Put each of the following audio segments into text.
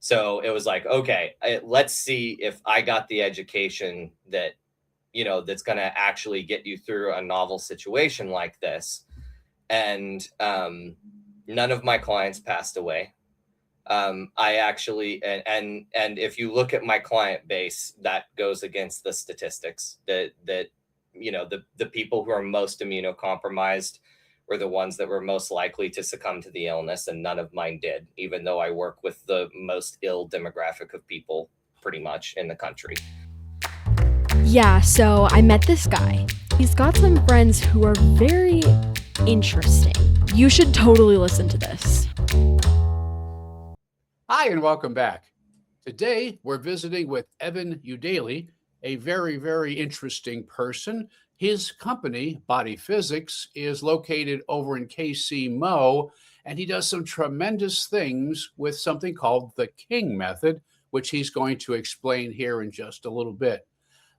So it was like, okay, let's see if I got the education that, that's going to actually get you through a novel situation like this. And none of my clients passed away. I actually, and if you look at my client base, that goes against the statistics that the people who are most immunocompromised were the ones that were most likely to succumb to the illness, and none of mine did, even though I work with the most ill demographic of people pretty much in the country. Yeah, so I met this guy. He's got some friends who are very interesting. You should totally listen to this. Hi, and welcome back. Today, we're visiting with EuDaly, a very, very interesting person. His company, Body Physics, is located over in KC Mo, and he does some tremendous things with something called the King Method, which he's going to explain here in just a little bit.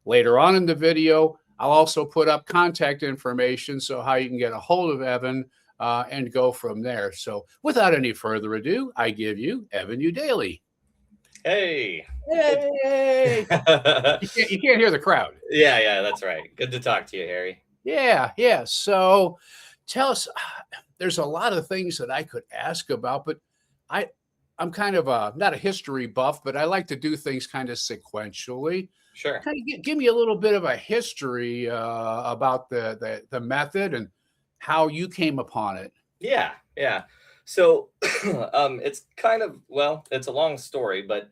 Later on in the video, I'll also put up contact information, so how you can get a hold of Evan and go from there. So without any further ado, I give you EuDaly. Hey. Hey. You can't hear the crowd. Yeah, that's right. Good to talk to you, Harry. Yeah. So tell us, there's a lot of things that I could ask about, but I'm kind of not a history buff, but I like to do things kind of sequentially. Sure. Kind of give me a little bit of a history about the method and how you came upon it. Yeah. So it's kind of, it's a long story, but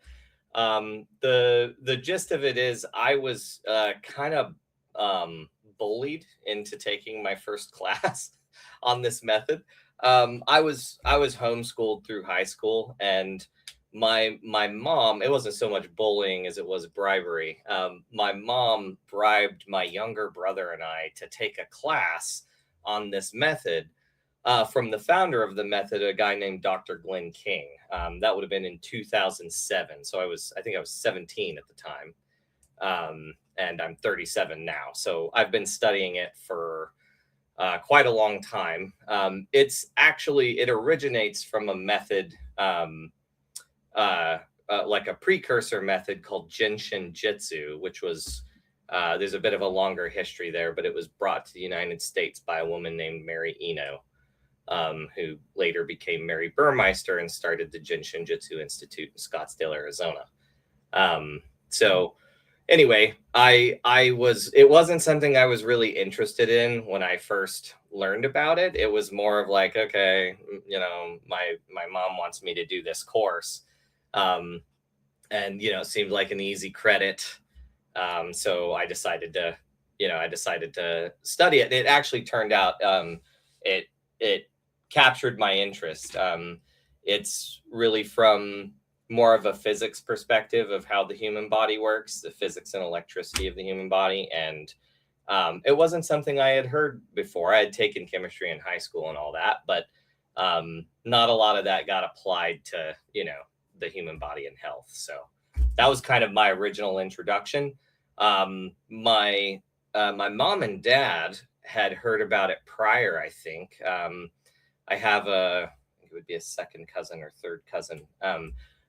the gist of it is I was kind of bullied into taking my first class on this method. I was homeschooled through high school, and my mom, it wasn't so much bullying as it was bribery. My mom bribed my younger brother and I to take a class on this method from the founder of the method, a guy named Dr. Glenn King. That would have been in 2007. So I think I was 17 at the time. And I'm 37 now. So I've been studying it for quite a long time. It originates from a method, like a precursor method called Jinshin Jitsu, which was, there's a bit of a longer history there, but it was brought to the United States by a woman named Mary Eno, who later became Mary Burmeister and started the Jinshin Jitsu Institute in Scottsdale, Arizona. So anyway, it wasn't something I was really interested in when I first learned about it. It was more of like, okay, my mom wants me to do this course. And, it seemed like an easy credit. So I decided to study it. It actually turned out, it captured my interest. It's really from more of a physics perspective of how the human body works, the physics and electricity of the human body. And it wasn't something I had heard before. I had taken chemistry in high school and all that, but not a lot of that got applied to, the human body and health. So that was kind of my original introduction. My mom and dad had heard about it prior, I think. I have it would be a second cousin or third cousin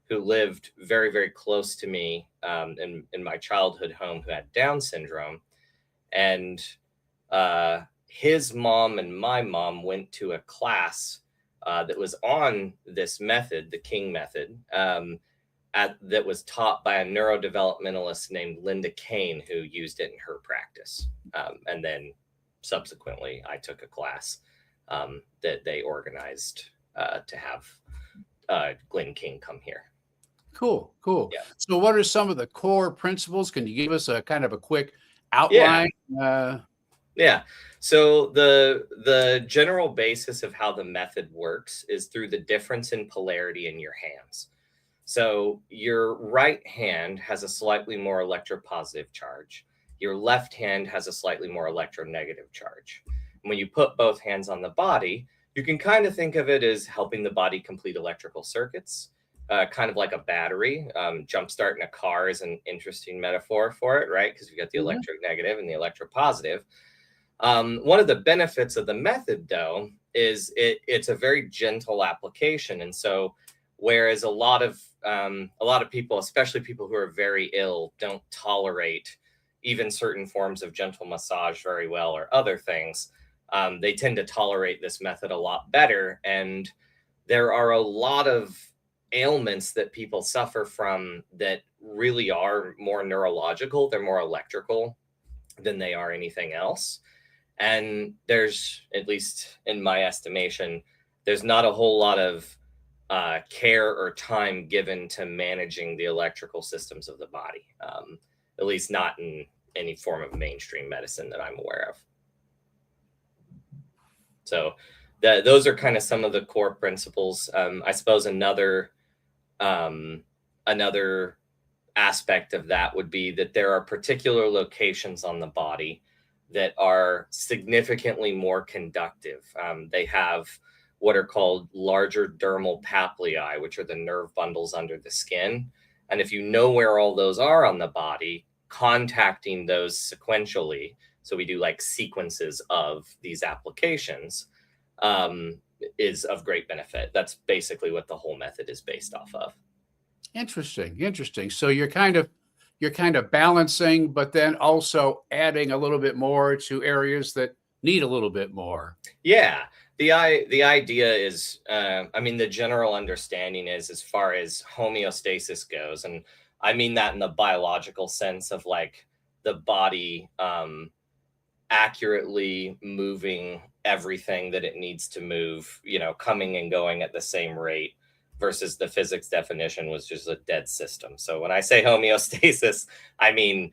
who lived very, very close to me in my childhood home, who had Down syndrome. And his mom and my mom went to a class that was on this method, the King method, that was taught by a neurodevelopmentalist named Linda Kane, who used it in her practice. And then subsequently, I took a class that they organized to have Glenn King come here. Cool. Yeah. So what are some of the core principles? Can you give us a kind of a quick outline? Yeah. So the general basis of how the method works is through the difference in polarity in your hands. So your right hand has a slightly more electropositive charge. Your left hand has a slightly more electronegative charge. And when you put both hands on the body, you can kind of think of it as helping the body complete electrical circuits, kind of like a battery. Jumpstarting a car is an interesting metaphor for it, right? Because you've got the electronegative and the electropositive. One of the benefits of the method, though, is it's a very gentle application. And so whereas a lot of people, especially people who are very ill, don't tolerate even certain forms of gentle massage very well or other things. They tend to tolerate this method a lot better. And there are a lot of ailments that people suffer from that really are more neurological. They're more electrical than they are anything else. And there's, at least in my estimation, there's not a whole lot of care or time given to managing the electrical systems of the body, at least not in any form of mainstream medicine that I'm aware of. So those are kind of some of the core principles. I suppose another aspect of that would be that there are particular locations on the body that are significantly more conductive. They have what are called larger dermal papilli, which are the nerve bundles under the skin. And if you know where all those are on the body, contacting those sequentially, so we do like sequences of these applications, is of great benefit. That's basically what the whole method is based off of. Interesting. So you're kind of balancing, but then also adding a little bit more to areas that need a little bit more. Yeah. The idea is, the general understanding is, as far as homeostasis goes, and I mean that in the biological sense of like the body accurately moving everything that it needs to move, coming and going at the same rate, versus the physics definition was just a dead system. So when I say homeostasis, I mean,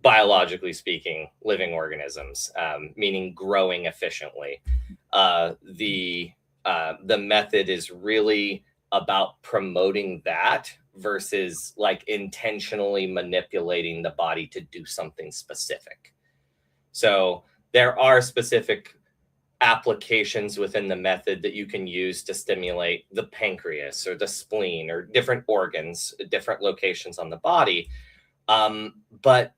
biologically speaking, living organisms, meaning growing efficiently. The method is really about promoting that versus like intentionally manipulating the body to do something specific. So there are specific applications within the method that you can use to stimulate the pancreas or the spleen or different organs, different locations on the body. But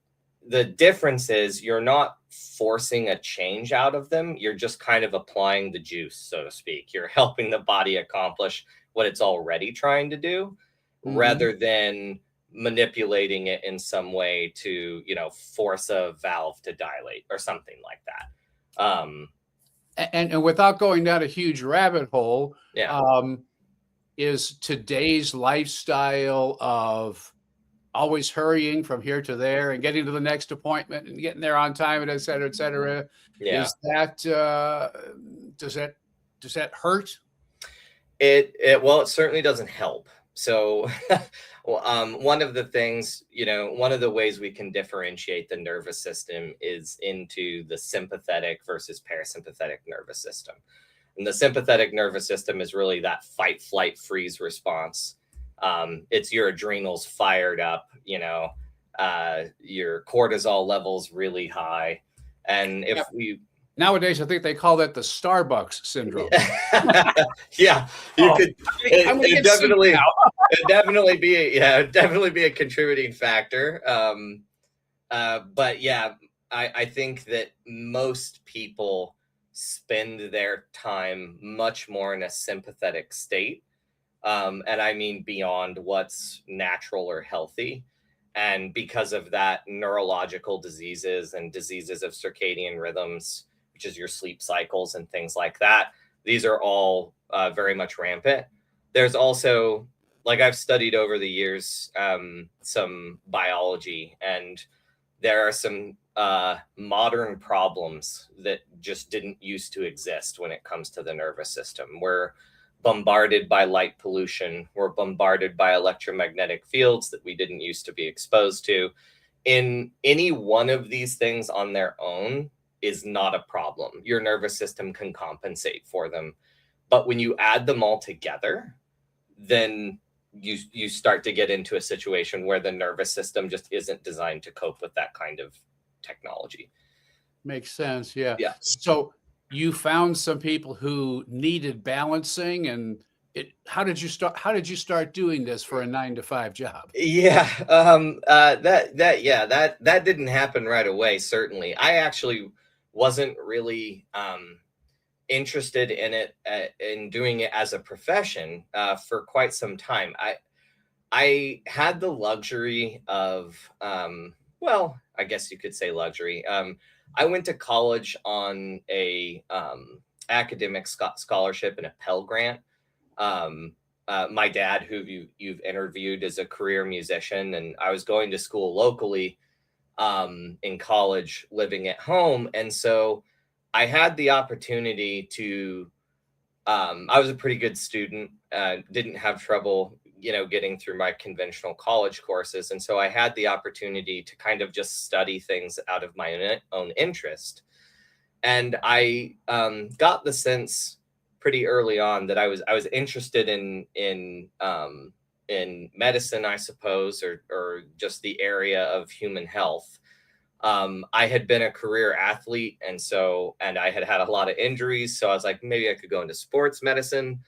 the difference is you're not forcing a change out of them. You're just kind of applying the juice, so to speak. You're helping the body accomplish what it's already trying to do, rather than manipulating it in some way to, force a valve to dilate or something like that. And without going down a huge rabbit hole, Yeah. Is today's lifestyle of always hurrying from here to there and getting to the next appointment and getting there on time and et cetera, Yeah. is that, does that hurt? Well, it certainly doesn't help. So one of the things, one of the ways we can differentiate the nervous system is into the sympathetic versus parasympathetic nervous system. And the sympathetic nervous system is really that fight, flight, freeze response. It's your adrenals fired up, your cortisol levels really high. And if nowadays, I think they call that the Starbucks syndrome. Yeah, it'd definitely be a contributing factor. But yeah, I think that most people spend their time much more in a sympathetic state. And I mean beyond what's natural or healthy. And because of that, neurological diseases and diseases of circadian rhythms, which is your sleep cycles and things like that, these are all very much rampant. There's also, like I've studied over the years, some biology, and there are some modern problems that just didn't used to exist when it comes to the nervous system. We're bombarded by light pollution. We're bombarded by electromagnetic fields that we didn't used to be exposed to. In any one of these things on their own is not a problem. Your nervous system can compensate for them. But when you add them all together, then you start to get into a situation where the nervous system just isn't designed to cope with that kind of technology. Makes sense. Yeah. Yeah. So you found some people who needed balancing, and how did you start doing this for a 9-to-5 job? Yeah. That didn't happen right away. Certainly. I actually wasn't really interested in it, in doing it as a profession for quite some time. I had the luxury of, well, I guess you could say luxury. I went to college on a academic scholarship and a Pell Grant. My dad, who you've interviewed, is a career musician, and I was going to school locally in college, living at home, and so I had the opportunity to. I was a pretty good student, didn't have trouble, getting through my conventional college courses. And so I had the opportunity to kind of just study things out of my own interest. And I got the sense pretty early on that I was interested in medicine, I suppose, or just the area of human health. I had been a career athlete, and I had a lot of injuries. So I was like, maybe I could go into sports medicine.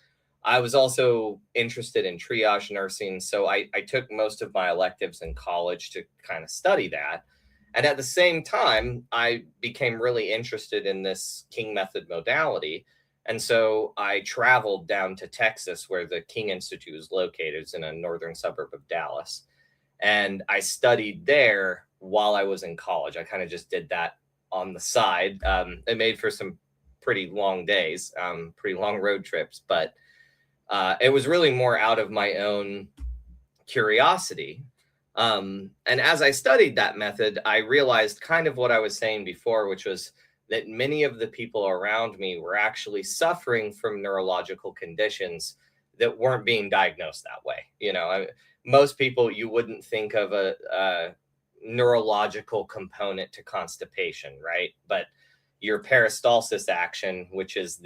I was also interested in triage nursing. So I took most of my electives in college to kind of study that. And at the same time, I became really interested in this King method modality. And so I traveled down to Texas, where the King Institute is located. It's in a northern suburb of Dallas. And I studied there while I was in college. I kind of just did that on the side. It made for some pretty long days, pretty long road trips, but it was really more out of my own curiosity. And as I studied that method, I realized kind of what I was saying before, which was that many of the people around me were actually suffering from neurological conditions that weren't being diagnosed that way. Most people, you wouldn't think of a neurological component to constipation, right? But your peristalsis action, which is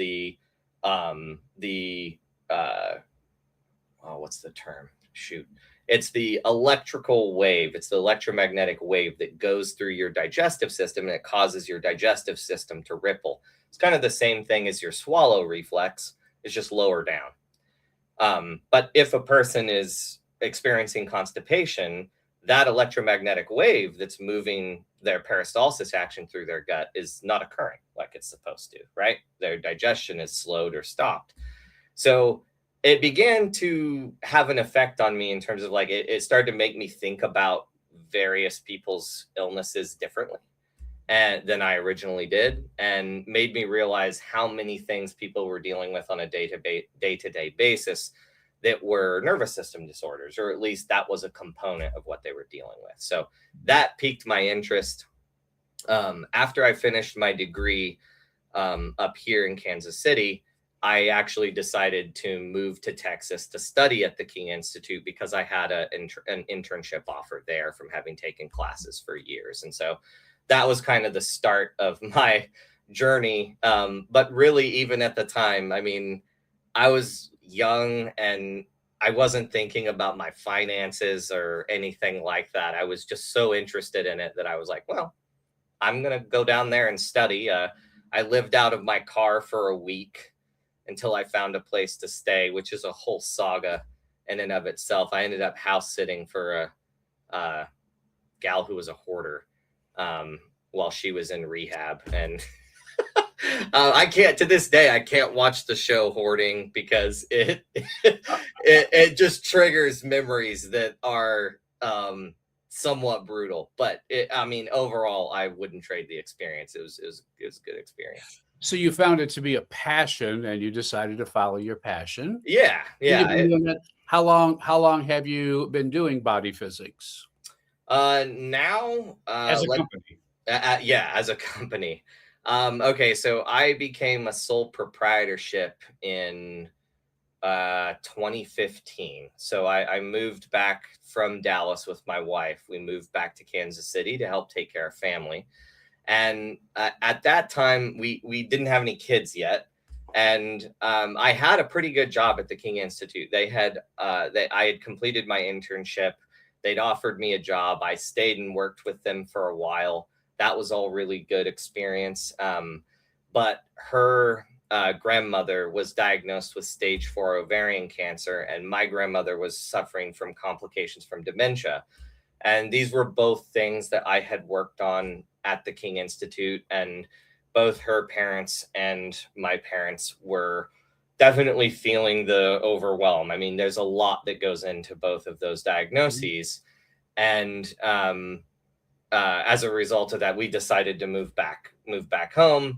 what's the term? Shoot. It's the electrical wave. It's the electromagnetic wave that goes through your digestive system, and it causes your digestive system to ripple. It's kind of the same thing as your swallow reflex. It's just lower down. But if a person is experiencing constipation, that electromagnetic wave that's moving their peristalsis action through their gut is not occurring like it's supposed to, right? Their digestion is slowed or stopped. So it began to have an effect on me in terms of it started to make me think about various people's illnesses differently than I originally did, and made me realize how many things people were dealing with on a day-to-day basis that were nervous system disorders, or at least that was a component of what they were dealing with. So that piqued my interest. After I finished my degree up here in Kansas City, I actually decided to move to Texas to study at the King Institute because I had an internship offer there from having taken classes for years. And so that was kind of the start of my journey. But really, even at the time, I mean, I was young and I wasn't thinking about my finances or anything like that. I was just so interested in it that I was like, well, I'm going to go down there and study. I lived out of my car for a week until I found a place to stay, which is a whole saga in and of itself. I ended up house sitting for a gal who was a hoarder while she was in rehab. And I can't, to this day, I can't watch the show Hoarding because it just triggers memories that are somewhat brutal. But overall, I wouldn't trade the experience. It was a good experience. So you found it to be a passion, and you decided to follow your passion. Yeah. How long have you been doing body physics? Now As a company. As a company. Okay, so I became a sole proprietorship in 2015. So I moved back from Dallas with my wife. We moved back to Kansas City to help take care of family. And at that time, we didn't have any kids yet. And I had a pretty good job at the King Institute. I had completed my internship. They'd offered me a job. I stayed and worked with them for a while. That was all really good experience. But her grandmother was diagnosed with stage 4 ovarian cancer, and my grandmother was suffering from complications from dementia. And these were both things that I had worked on at the King Institute. And both her parents and my parents were definitely feeling the overwhelm. I mean, there's a lot that goes into both of those diagnoses. And as a result of that, we decided to move back home.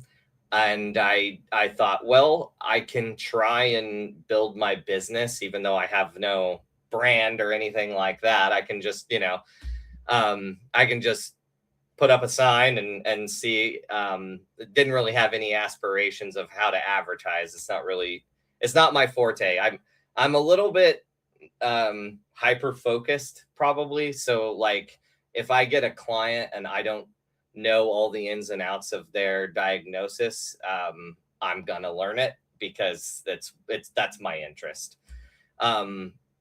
And I thought, well, I can try and build my business, even though I have no brand or anything like that. I can just, I can just put up a sign and see. Didn't really have any aspirations of how to advertise. It's not my forte. I'm a little bit hyper focused probably. So like if I get a client and I don't know all the ins and outs of their diagnosis, I'm gonna learn it because that's my interest.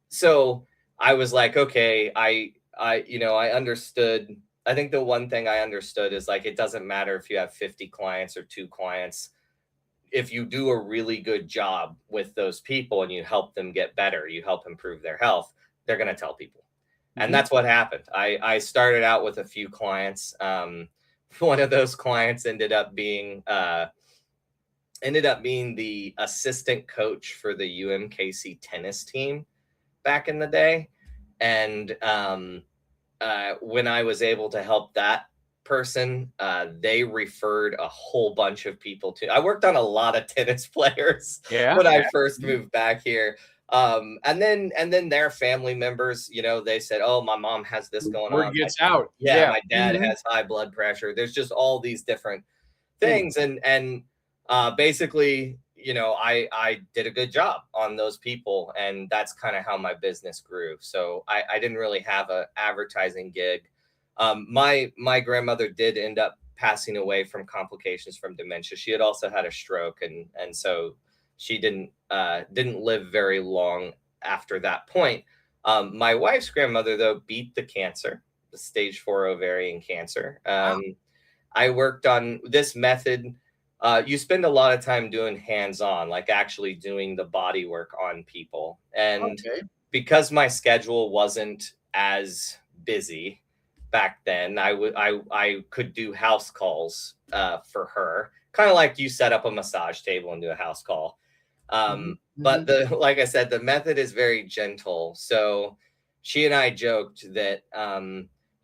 So I was like, okay, I understood. I think the one thing I understood is like, it doesn't matter if you have 50 clients or 2 clients. If you do a really good job with those people and you help them get better, you help improve their health, they're going to tell people. And that's what happened. I started out with a few clients. One of those clients ended up being the assistant coach for the UMKC tennis team back in the day. And when I was able to help that person, they referred a whole bunch of people to. I worked on a lot of tennis players when I first moved back here. And then their family members, they said, oh, my mom has this going Word on. Gets out. Yeah, my dad has high blood pressure. There's just all these different things. And basically, I did a good job on those people. And that's kind of how my business grew. So I didn't really have an advertising gig. My grandmother did end up passing away from complications from dementia. She had also had a stroke. And so she didn't live very long after that point. My wife's grandmother, though, beat the cancer, the stage 4 ovarian cancer. I worked on this method. You spend a lot of time doing hands-on, like actually doing the body work on people. And because my schedule wasn't as busy back then, I could do house calls for her, kind of like you set up a massage table and do a house call. But like I said, the method is very gentle. So she and I joked that,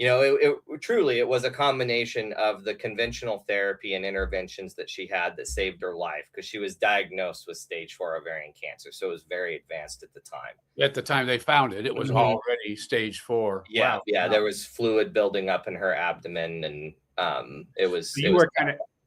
it was a combination of the conventional therapy and interventions that she had that saved her life, because she was diagnosed with stage 4 ovarian cancer. So it was very advanced at the time. At the time they found it, it was already stage 4. Yeah. Wow. Yeah. There was fluid building up in her abdomen, and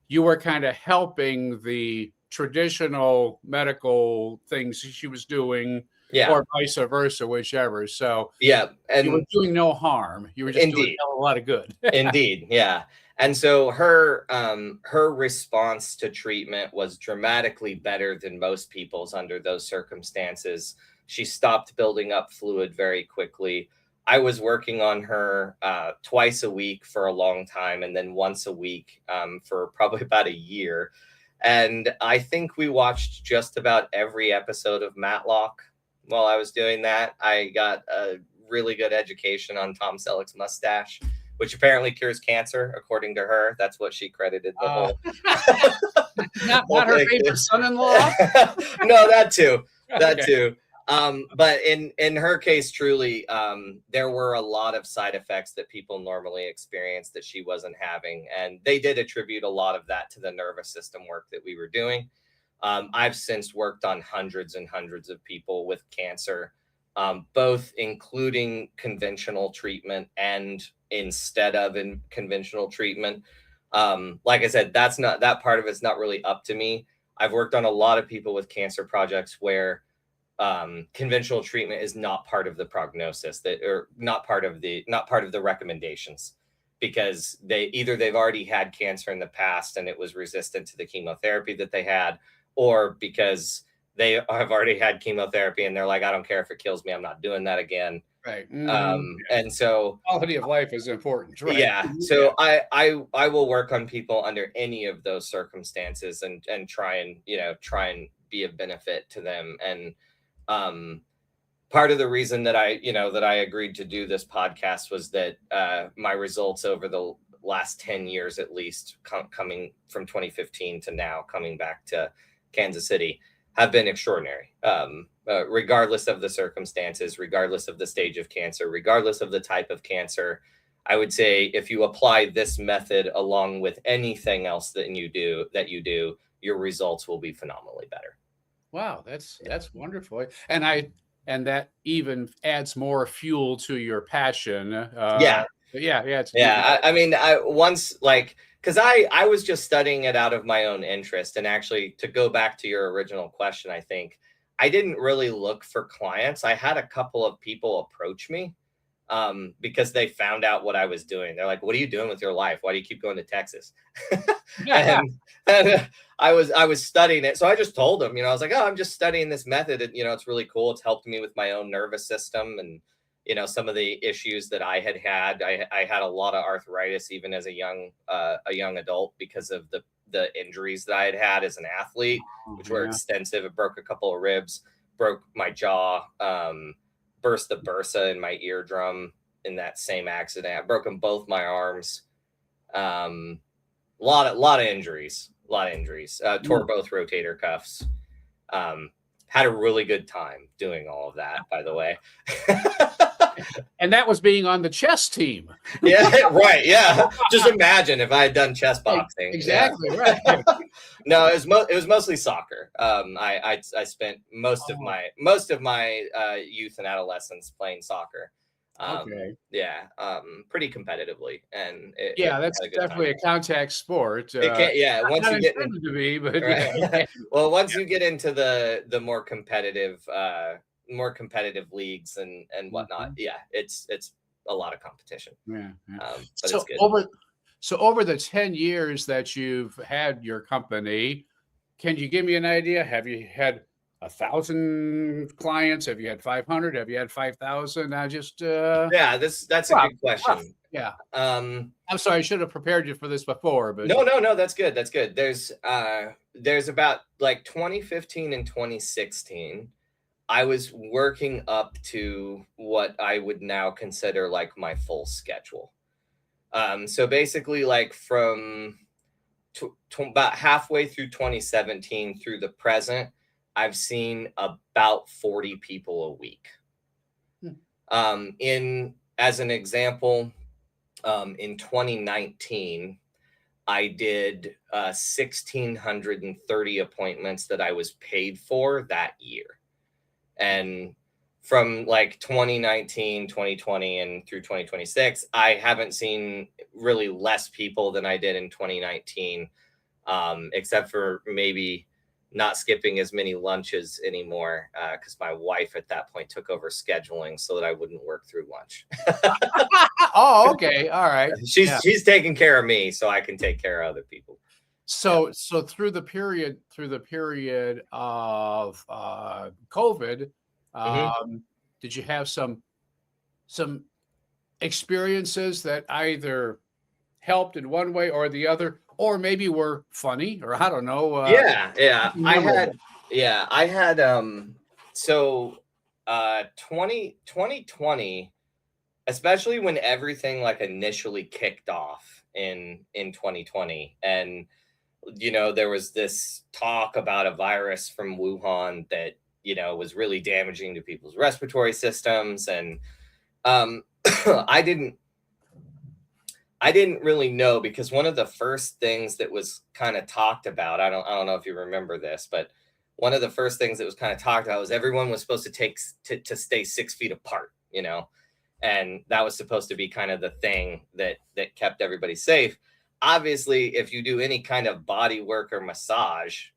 you were kind of helping the traditional medical things she was doing, or vice versa, whichever. So and you were doing no harm. You were just doing a lot of good. Indeed, yeah. And so her response to treatment was dramatically better than most people's under those circumstances. She stopped building up fluid very quickly. I was working on her twice a week for a long time, and then once a week for probably about a year. And I think we watched just about every episode of Matlock while I was doing that. I got a really good education on Tom Selleck's mustache, which apparently cures cancer, according to her. That's what she credited the whole. Not her favorite son-in-law? No, that too. That too. But in her case, truly, there were a lot of side effects that people normally experience that she wasn't having. And they did attribute a lot of that to the nervous system work that we were doing. I've since worked on hundreds and hundreds of people with cancer, both including conventional treatment and instead of conventional treatment. Like I said, that part of it's not really up to me. I've worked on a lot of people with cancer projects where conventional treatment is not part of the prognosis, or not part of the recommendations, because they've already had cancer in the past and it was resistant to the chemotherapy that they had, or because they have already had chemotherapy and they're like, I don't care if it kills me, I'm not doing that again. Right. And so quality of life is important, right? Yeah. So I will work on people under any of those circumstances and try and be of benefit to them. And part of the reason that I agreed to do this podcast was that my results over the last 10 years at least, coming from 2015 to now, coming back to Kansas City, have been extraordinary. Regardless of the circumstances, regardless of the stage of cancer, regardless of the type of cancer, I would say if you apply this method along with anything else that you do, your results will be phenomenally better. Wow, that's wonderful. And that even adds more fuel to your passion. Yeah. Yeah. I mean, because I was just studying it out of my own interest. And actually, to go back to your original question, I think I didn't really look for clients. I had a couple of people approach me because they found out what I was doing. They're like, "What are you doing with your life? Why do you keep going to Texas?" and I was studying it. So I just told them, I was like, "Oh, I'm just studying this method. And, it's really cool. It's helped me with my own nervous system and, some of the issues that I had. I had a lot of arthritis even as a young adult because of the injuries that I had as an athlete, which were extensive. It broke a couple of ribs, broke my jaw, burst the bursa in my eardrum in that same accident. I've broken both my arms. Lot of injuries. Tore both rotator cuffs. Had a really good time doing all of that, by the way. And that was being on the chess team. Yeah, right. Yeah. Just imagine if I had done chess boxing. Exactly. Yeah. Right. No, it was mostly soccer. I spent most of my youth and adolescence playing soccer. Okay. Yeah. Pretty competitively, and That's definitely a contact sport. It can't. Yeah. Once you get into to be, but right. Well, once you get into the more competitive leagues and whatnot, it's a lot of competition. Yeah. But So it's good. over the 10 years that you've had your company, can you give me an idea? Have you had 1,000 clients? Have you had 500? Have you had 5,000? That's a good question. Yeah. I'm sorry, I should have prepared you for this before, but no, that's good. There's about like 2015 and 2016. I was working up to what I would now consider like my full schedule. So basically, like from about halfway through 2017 through the present, I've seen about 40 people a week. As an example, in 2019, I did 1,630 appointments that I was paid for that year. And from like 2019, 2020, and through 2026, I haven't seen really less people than I did in 2019, except for maybe not skipping as many lunches anymore because my wife at that point took over scheduling so that I wouldn't work through lunch. Oh, okay. All right. She's taking care of me so I can take care of other people. So through the period of COVID, did you have some experiences that either helped in one way or the other, or maybe were funny, or I don't know? I had 2020, especially when everything like initially kicked off in 2020, and there was this talk about a virus from Wuhan that was really damaging to people's respiratory systems, and I didn't really know, because one of the first things that was kind of talked about, I don't know if you remember this, but one of the first things that was kind of talked about was everyone was supposed to stay 6 feet apart, and that was supposed to be kind of the thing that kept everybody safe. Obviously, if you do any kind of body work or massage,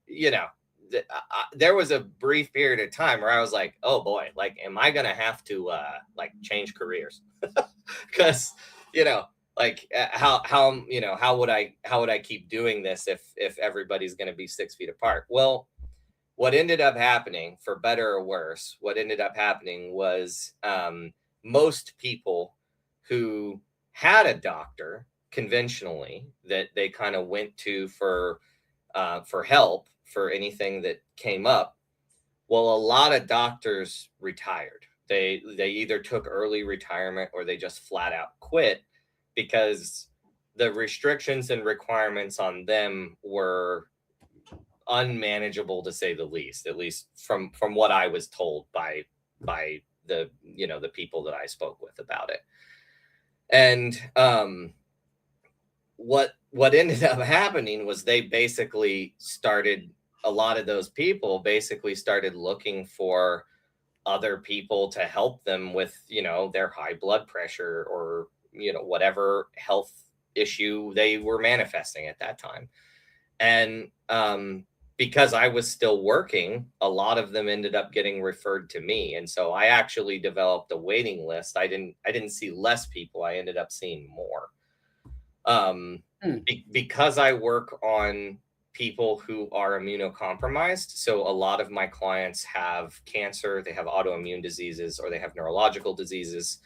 there was a brief period of time where I was like, oh boy, like, am I going to have to like change careers? Because, like how would I keep doing this if everybody's going to be 6 feet apart? Well, what ended up happening, for better or worse, was most people who had a doctor conventionally that they kind of went to for help for anything that came up. Well, a lot of doctors retired. They either took early retirement or they just flat out quit, because the restrictions and requirements on them were unmanageable, to say the least, at least from what I was told by the, you know, the people that I spoke with about it. And what ended up happening was they basically started, a lot of those people basically started looking for other people to help them with, you know, their high blood pressure or, you know, whatever health issue they were manifesting at that time. And because I was still working, a lot of them ended up getting referred to me. And so I actually developed a waiting list. I didn't see less people. I ended up seeing more. Because I work on people who are immunocompromised. So a lot of my clients have cancer, they have autoimmune diseases, or they have neurological diseases.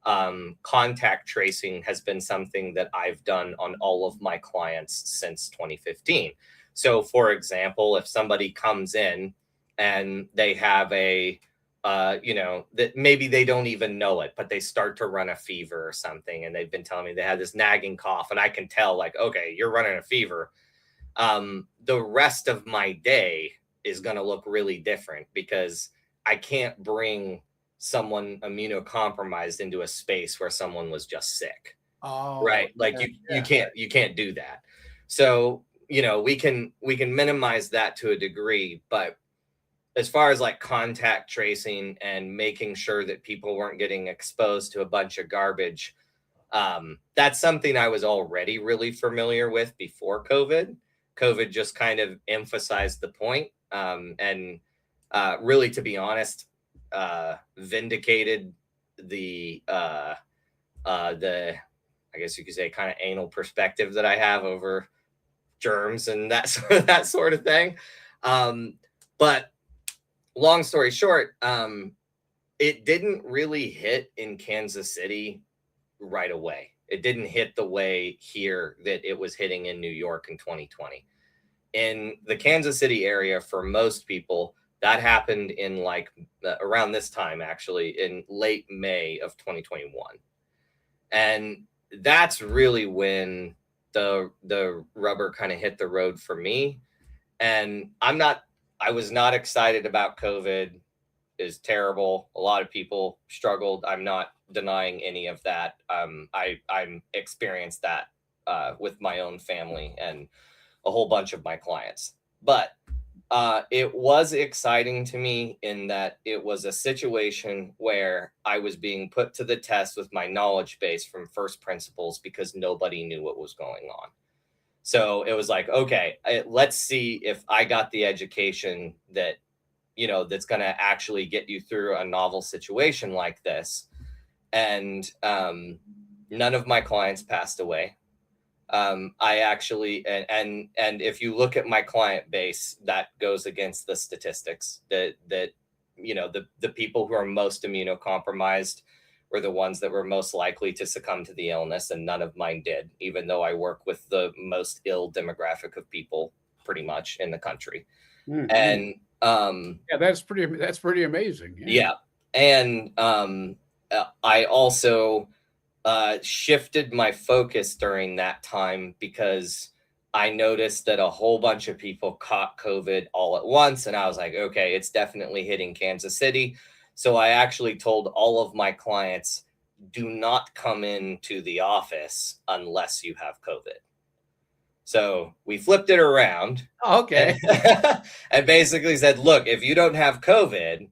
Contact tracing has been something that I've done on all of my clients since 2015. So for example, if somebody comes in and they have a, you know, that maybe they don't even know it, but they start to run a fever or something, and they've been telling me they had this nagging cough, and I can tell, like, okay, you're running a fever. The rest of my day is going to look really different because I can't bring someone immunocompromised into a space where someone was just sick. Oh, right. Like you can't do that. So, you know, we can minimize that to a degree, but as far as like contact tracing and making sure that people weren't getting exposed to a bunch of garbage, that's something I was already really familiar with before COVID. COVID just kind of emphasized the point, and really, to be honest, vindicated the I guess you could say kind of anal perspective that I have over germs and that sort of thing. But long story short, it didn't really hit in Kansas City right away. It didn't hit the way here that it was hitting in New York in 2020. In the Kansas City area, for most people, that happened in like around this time, actually, in late May of 2021. And that's really when the rubber kind of hit the road for me. And I was not excited about COVID. Is terrible. A lot of people struggled. I'm not denying any of that. I'm experienced that with my own family and a whole bunch of my clients. But it was exciting to me in that it was a situation where I was being put to the test with my knowledge base from first principles because nobody knew what was going on. So it was like, okay, let's see if I got the education that, you know, that's going to actually get you through a novel situation like this. And none of my clients passed away. I actually, and if you look at my client base, that goes against the statistics that, you know, the people who are most immunocompromised were the ones that were most likely to succumb to the illness. And none of mine did, even though I work with the most ill demographic of people pretty much in the country. Mm-hmm. And yeah, that's pretty amazing. Yeah. And I also shifted my focus during that time because I noticed that a whole bunch of people caught COVID all at once. And I was like, okay, it's definitely hitting Kansas City. So I actually told all of my clients, do not come into the office unless you have COVID. So we flipped it around. Oh, okay. And basically said, look, if you don't have COVID,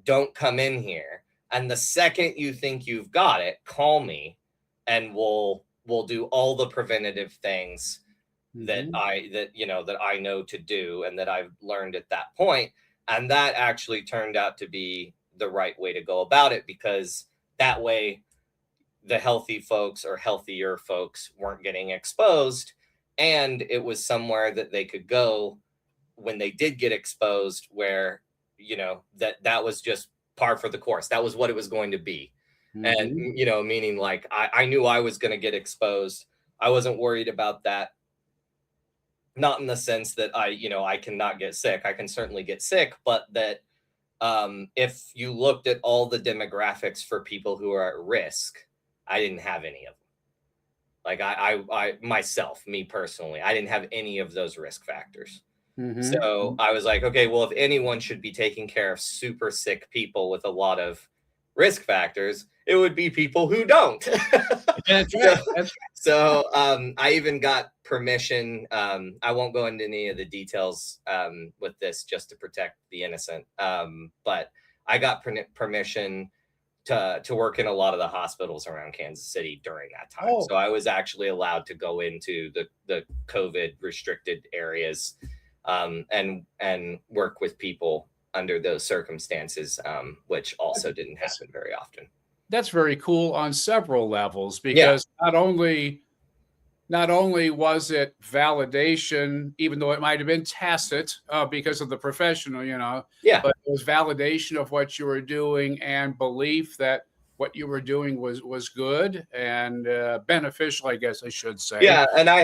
don't come in here. And the second you think you've got it, call me and we'll do all the preventative things that I know to do and that I've learned at that point. And that actually turned out to be the right way to go about it, because that way the healthy folks or healthier folks weren't getting exposed. And it was somewhere that they could go when they did get exposed where, you know, that was just par for the course. That was what it was going to be. Mm-hmm. And, you know, meaning like I knew I was going to get exposed. I wasn't worried about that. Not in the sense that I cannot get sick. I can certainly get sick, but that if you looked at all the demographics for people who are at risk, I didn't have any of them. Like I myself, me personally, I didn't have any of those risk factors. So Mm-hmm. I was like, okay, well, if anyone should be taking care of super sick people with a lot of risk factors, it would be people who don't. That's so, right. That's I even got permission. I won't go into any of the details with this just to protect the innocent. But I got permission to work in a lot of the hospitals around Kansas City during that time. Oh, So I was actually allowed to go into the COVID restricted areas and work with people under those circumstances, which also didn't happen very often. that's very cool on several levels, Yeah, because not only was it validation, even though it might have been tacit because of the professional, yeah, but it was validation of what you were doing and belief that what you were doing was good and beneficial, I guess I should say. yeah. And I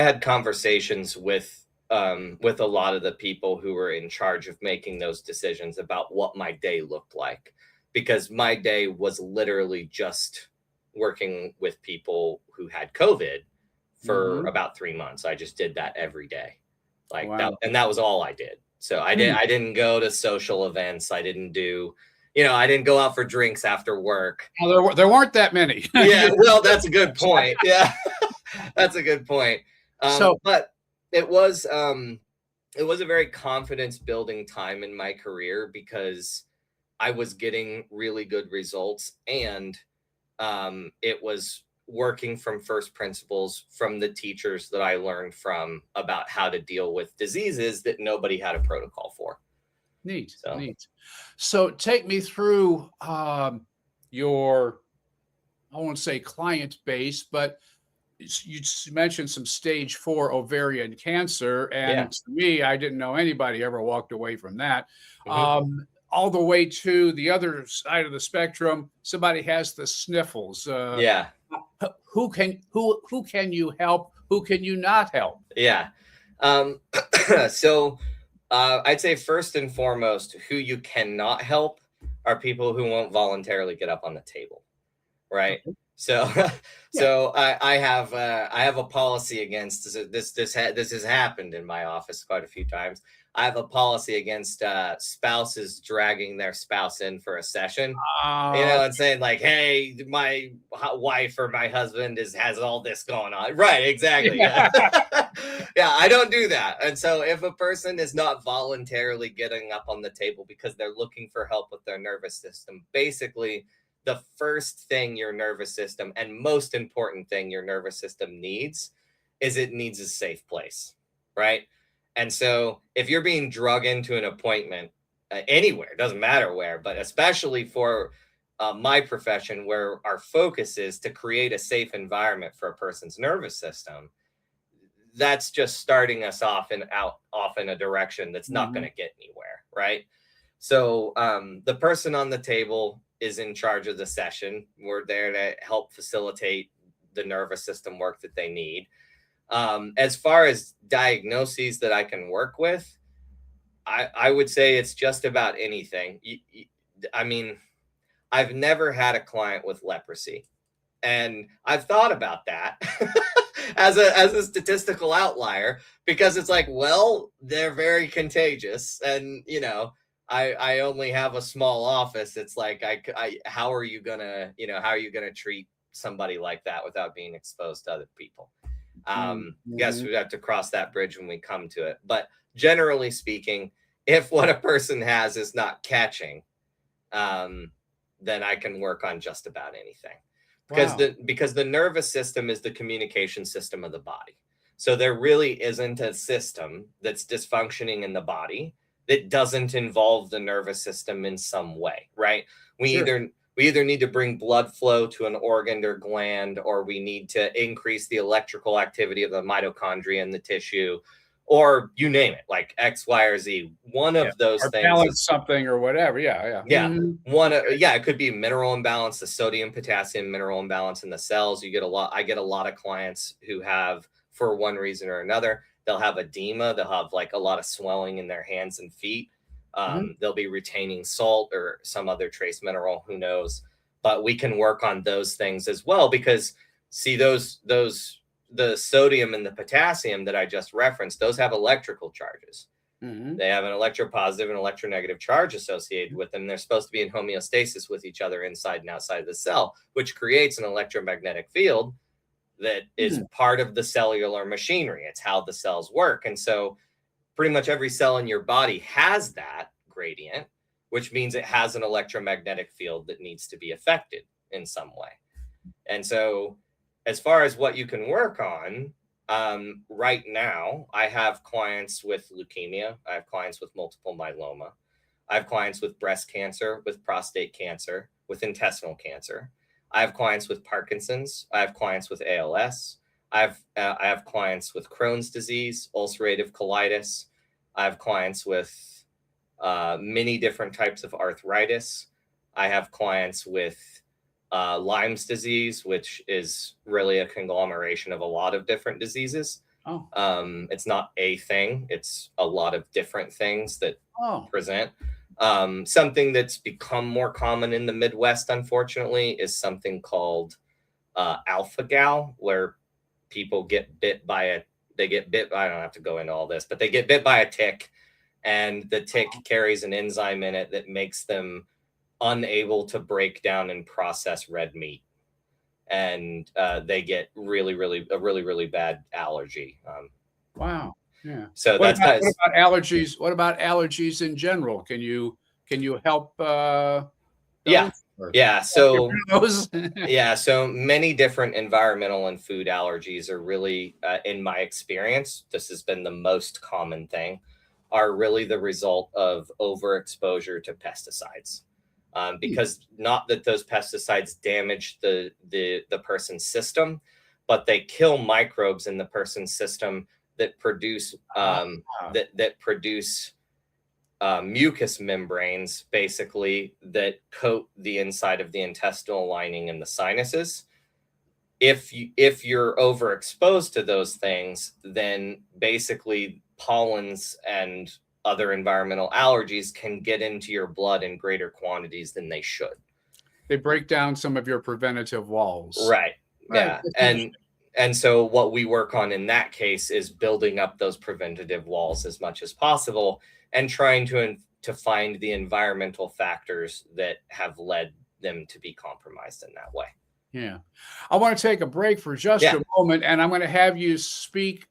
had conversations with a lot of the people who were in charge of making those decisions about what my day looked like, because my day was literally just working with people who had COVID for Mhm. about 3 months. I just did that every day, like that, Wow. and that was all I did. So Hmm. I didn't go to social events. I didn't do, I didn't go out for drinks after work. Well, there weren't that many. Yeah, well, that's a good point. Yeah, that's a good point. So, But it was it was a very confidence building time in my career because I was getting really good results, and it was working from first principles from the teachers that I learned from about how to deal with diseases that nobody had a protocol for. neat, So, neat. So take me through your, I won't say client base, but you mentioned some stage 4 ovarian cancer. yeah. And to me, I didn't know anybody ever walked away from that. Hmm. All the way to the other side of the spectrum, somebody has the sniffles. Yeah. Who can you help? Who can you not help? Yeah. Um, so I'd say first and foremost, who you cannot help are people who won't voluntarily get up on the table, right? Okay. So, Yeah. I have a policy against this has happened in my office quite a few times. I have a policy against spouses dragging their spouse in for a session, Uh, and saying like, "Hey, my wife or my husband has all this going on." Right? Exactly. Yeah. yeah. Yeah, I don't do that. And so, if a person is not voluntarily getting up on the table because they're looking for help with their nervous system, basically, the first thing your nervous system and most important thing your nervous system needs is it needs a safe place, right? And so, if you're being drug into an appointment anywhere, doesn't matter where, but especially for my profession, where our focus is to create a safe environment for a person's nervous system, that's just starting us off in a direction that's not going Mhm. to get anywhere, right? So the person on the table is in charge of the session. We're there to help facilitate the nervous system work that they need. As far as diagnoses that I can work with, I would say it's just about anything. I mean, I've never had a client with leprosy, and I've thought about that as a statistical outlier, because it's like, well, they're very contagious, and I only have a small office. It's like how are you gonna treat somebody like that without being exposed to other people? Guess Mhm. we have to cross that bridge when we come to it. But generally speaking, if what a person has is not catching, um, then I can work on just about anything, because Wow. the nervous system is the communication system of the body. So there really isn't a system that's dysfunctioning in the body that doesn't involve the nervous system in some way, right? We Sure. either we either need to bring blood flow to an organ or gland, or we need to increase the electrical activity of the mitochondria in the tissue, or you name it, like X, Y, or Z. One Yeah. of those Or things is, balance something or whatever. Yeah. Yeah. yeah. Mhm. Yeah, it could be mineral imbalance, the sodium potassium mineral imbalance in the cells. I get a lot of clients who have, for one reason or another, they'll have edema, they'll have like a lot of swelling in their hands and feet. Mhm. They'll be retaining salt or some other trace mineral, who knows. But we can work on those things as well, because See, the sodium and the potassium that I just referenced, those have electrical charges. They have an electropositive and electronegative charge associated with them. They're supposed to be in homeostasis with each other inside and outside of the cell, which creates an electromagnetic field that is part of the cellular machinery. It's how the cells work. And so pretty much every cell in your body has that gradient, which means it has an electromagnetic field that needs to be affected in some way. And so as far as what you can work on, right now, I have clients with leukemia. I have clients with multiple myeloma. I have clients with breast cancer, with prostate cancer, with intestinal cancer. I have clients with Parkinson's. I have clients with ALS. I have clients with Crohn's disease, ulcerative colitis. I have clients with many different types of arthritis. I have clients with Lyme's disease, which is really a conglomeration of a lot of different diseases. It's not a thing. It's a lot of different things that present. Something that's become more common in the Midwest, unfortunately, is something called alpha-gal, where people get bit by I don't have to go into all this, but they get bit by a tick, and the tick carries an enzyme in it that makes them unable to break down and process red meat. And they get a really bad allergy. Wow. Yeah. So what about allergies? What about allergies in general? Can you help? Yeah. So those? yeah. So many different environmental and food allergies are really, in my experience, this has been the most common thing, are really the result of overexposure to pesticides. Because not that those pesticides damage the person's system, but they kill microbes in the person's system that produce mucus membranes, basically, that coat the inside of the intestinal lining and the sinuses. If you're overexposed to those things, then basically pollens and other environmental allergies can get into your blood in greater quantities than they should. They break down some of your preventative walls. Right. Yeah. And so what we work on in that case is building up those preventative walls as much as possible and trying to find the environmental factors that have led them to be compromised in that way. Yeah. I want to take a break for just a moment, and I'm going to have you speak.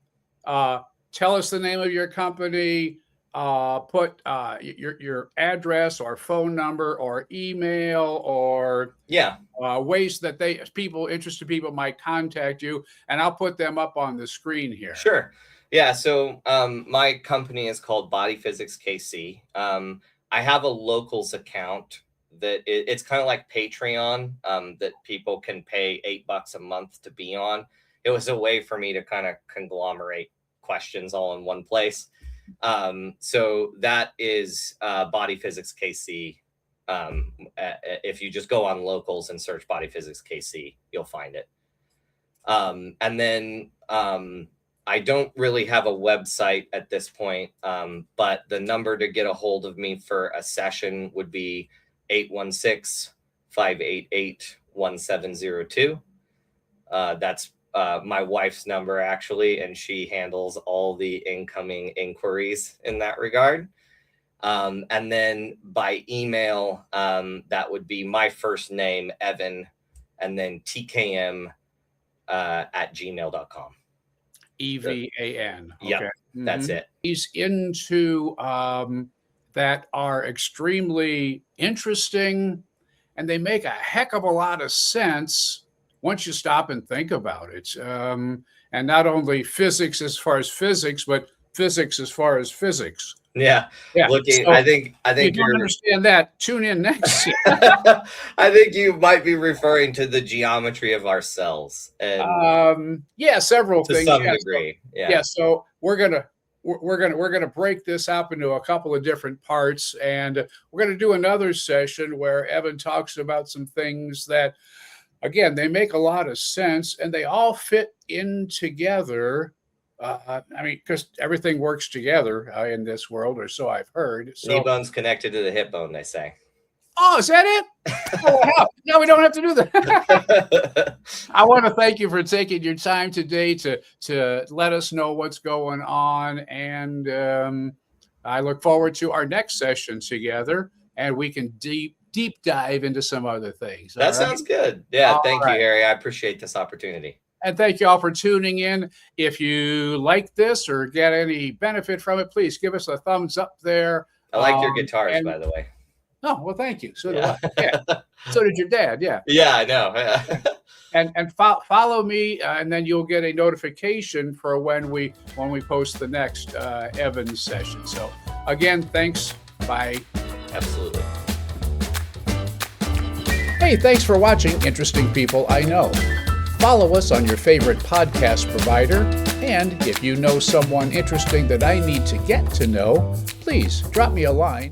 Tell us the name of your company. Put your address or phone number or email or ways that interested people might contact you, and I'll put them up on the screen here. Sure. Yeah. So my company is called Body Physics KC. I have a locals account that it's kind of like Patreon, that people can pay $8 a month to be on. It was a way for me to kind of conglomerate questions all in one place. So that is Body Physics KC. If you just go on locals and search Body Physics KC, you'll find it. And then I don't really have a website at this point, but the number to get a hold of me for a session would be 816-588-1702. That's my wife's number, actually, and she handles all the incoming inquiries in that regard. And then by email, that would be my first name, Evan, and then TKM at gmail.com. EVAN. Okay. Yeah, that's it. He's into that are extremely interesting, and they make a heck of a lot of sense once you stop and think about it. And not only physics as far as physics, but physics as far as physics. Yeah. Looking, so I think if you don't understand that, tune in next. I think you might be referring to the geometry of our cells. And several to things some degree. So we're gonna break this up into a couple of different parts, and we're gonna do another session where Evan talks about some things that, again, they make a lot of sense and they all fit in together. Because everything works together in this world, or so I've heard. So, knee bone's connected to the hip bone, they say. Oh, is that it? Oh, wow. Now we don't have to do that. I want to thank you for taking your time today to let us know what's going on. And I look forward to our next session together, and we can deep dive into some other things. That sounds good. Yeah, thank you, Harry. I appreciate this opportunity. And thank you all for tuning in. If you like this or get any benefit from it, please give us a thumbs up there. I like your guitars, by the way. Oh, well, thank you. So did I. Yeah. So did your dad. Yeah. Yeah, I know. And follow me, and then you'll get a notification for when we post the next Evans session. So again, thanks. Bye. Absolutely. Hey, thanks for watching Interesting People I Know. Follow us on your favorite podcast provider, and if you know someone interesting that I need to get to know, please drop me a line.